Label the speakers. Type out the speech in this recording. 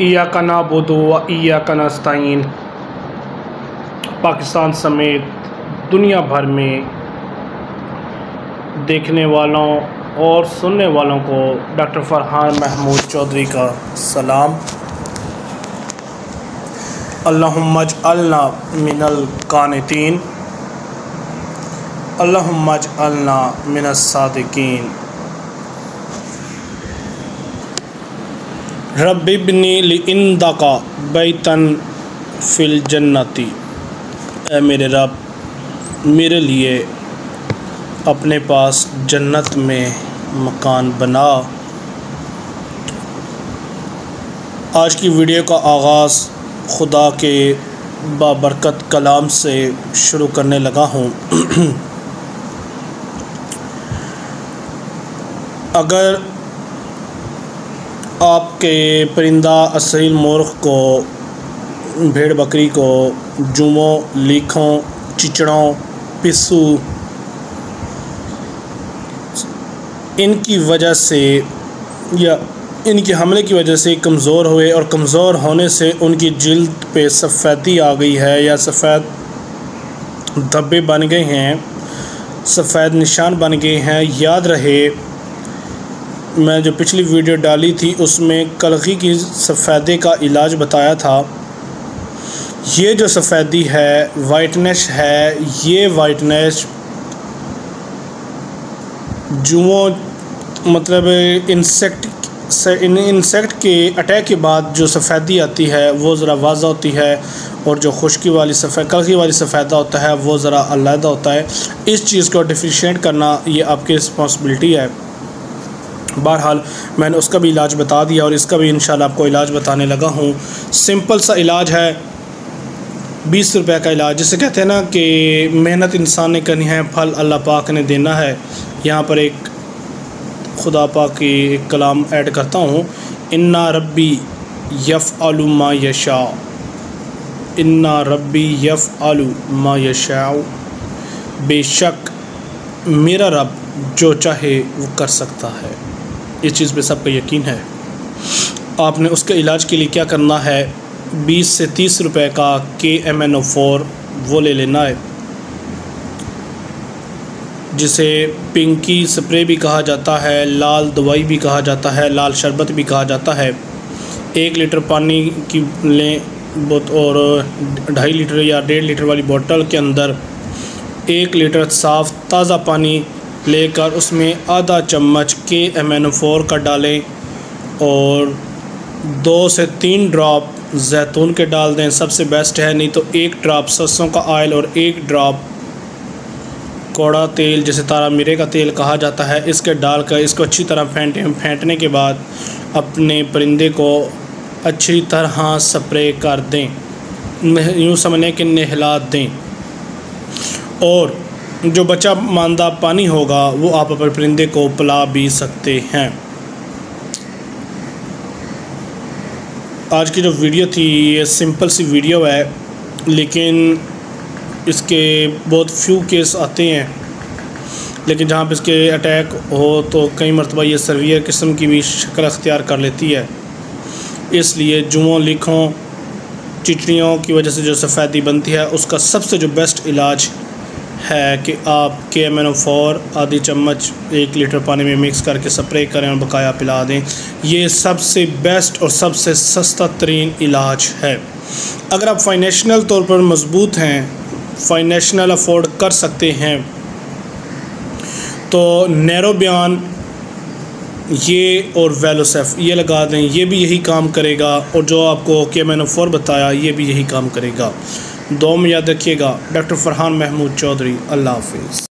Speaker 1: इय्याका नअबुदु व इय्याका नस्तईन। पाकिस्तान समेत दुनिया भर में देखने वालों और सुनने वालों को डॉक्टर फरहान महमूद चौधरी का सलाम। अल्लाहुम्मा अजअलना मिनल कानितीन, अल्लाहुम्मा अजअलना मिनस सादिकीन। रब्बिब्नी लिइंदका बैतन फिल जन्नती। ऐ मेरे रब, मेरे लिए अपने पास जन्नत में मकान बना। आज की वीडियो का आगाज़ खुदा के बाबरकत कलाम से शुरू करने लगा हूँ। अगर आपके परिंदा असील मुर्ग़ को, भेड़ बकरी को, जुमों, लीखों, चिचड़ों, पिस्सू इनकी वजह से या इनके हमले की वजह से कमज़ोर हुए और कमज़ोर होने से उनकी जिल्द पे सफ़ेदी आ गई है या सफ़ेद धब्बे बन गए हैं, सफ़ेद निशान बन गए हैं, याद रहे मैं जो पिछली वीडियो डाली थी उसमें कलगी की सफ़ेदे का इलाज बताया था। ये जो सफ़ेदी है, वाइटनेस है, ये वाइटनेस जुओं मतलब इंसेक्ट के अटैक के बाद जो सफ़ेदी आती है वो ज़रा वाज़ा होती है, और जो खुश्की वाली कलगी वाली सफ़ेदा होता है वो ज़रा अलग होता है। इस चीज़ को डिफरेंशिएट करना ये आपकी रिस्पॉन्सिबिलिटी है। बहरहाल मैंने उसका भी इलाज बता दिया और इसका भी इंशाल्लाह आपको इलाज बताने लगा हूँ। सिंपल सा इलाज है, 20 रुपए का इलाज, जिसे कहते हैं ना कि मेहनत इंसान ने करनी है, फल अल्लाह पाक ने देना है। यहाँ पर एक खुदा पाक की एक कलाम ऐड करता हूँ। इन्ना रब्बी यफ़अलु मा यशा, इन्ना रब्बी यफ़अलु मा यशा। बेशक मेरा रब जो चाहे वो कर सकता है। इस चीज़ पे सबका यकीन है। आपने उसके इलाज के लिए क्या करना है, 20 से 30 रुपए का KMNO4 वो ले लेना है, जिसे पिंकी स्प्रे भी कहा जाता है, लाल दवाई भी कहा जाता है, लाल शरबत भी कहा जाता है। 1 लीटर पानी की लें और 2.5 लीटर या 1.5 लीटर वाली बोतल के अंदर 1 लीटर साफ़ ताज़ा पानी लेकर उसमें आधा चम्मच KMNO4 का डालें और 2 से 3 ड्रॉप जैतून के डाल दें, सबसे बेस्ट है। नहीं तो 1 ड्रॉप सरसों का ऑयल और 1 ड्रॉप कौड़ा तेल, जिसे तारा मीरे का तेल कहा जाता है, इसके डालकर इसको अच्छी तरह फेंटने के बाद अपने परिंदे को अच्छी तरह स्प्रे कर दें, यूँ समझें कि नहला दें। और जो बचा मांदा पानी होगा वो आप अपने परिंदे को पिला भी सकते हैं। आज की जो वीडियो थी ये सिंपल सी वीडियो है, लेकिन इसके बहुत फ्यू केस आते हैं, लेकिन जहाँ पे इसके अटैक हो तो कई मरतबा ये सर्वियर किस्म की भी शक्ल अख्तियार कर लेती है। इसलिए जुओं, लीखों, चिचड़ियों की वजह से जो सफ़ेदी बनती है उसका सबसे जो बेस्ट इलाज है कि आप KMNO4 आधी चम्मच 1 लीटर पानी में मिक्स करके स्प्रे करें और बकाया पिला दें। ये सबसे बेस्ट और सबसे सस्ता तरीन इलाज है। अगर आप फाइनेंशियल तौर पर मजबूत हैं, फाइनेंशियल अफोर्ड कर सकते हैं, तो नैरोबियान ये और वेलोसेफ ये लगा दें, ये भी यही काम करेगा। और जो आपको KMNO4 बताया ये भी यही काम करेगा। दुआ में याद रखिएगा। डॉक्टर फरहान महमूद चौधरी। अल्लाह हाफिज़।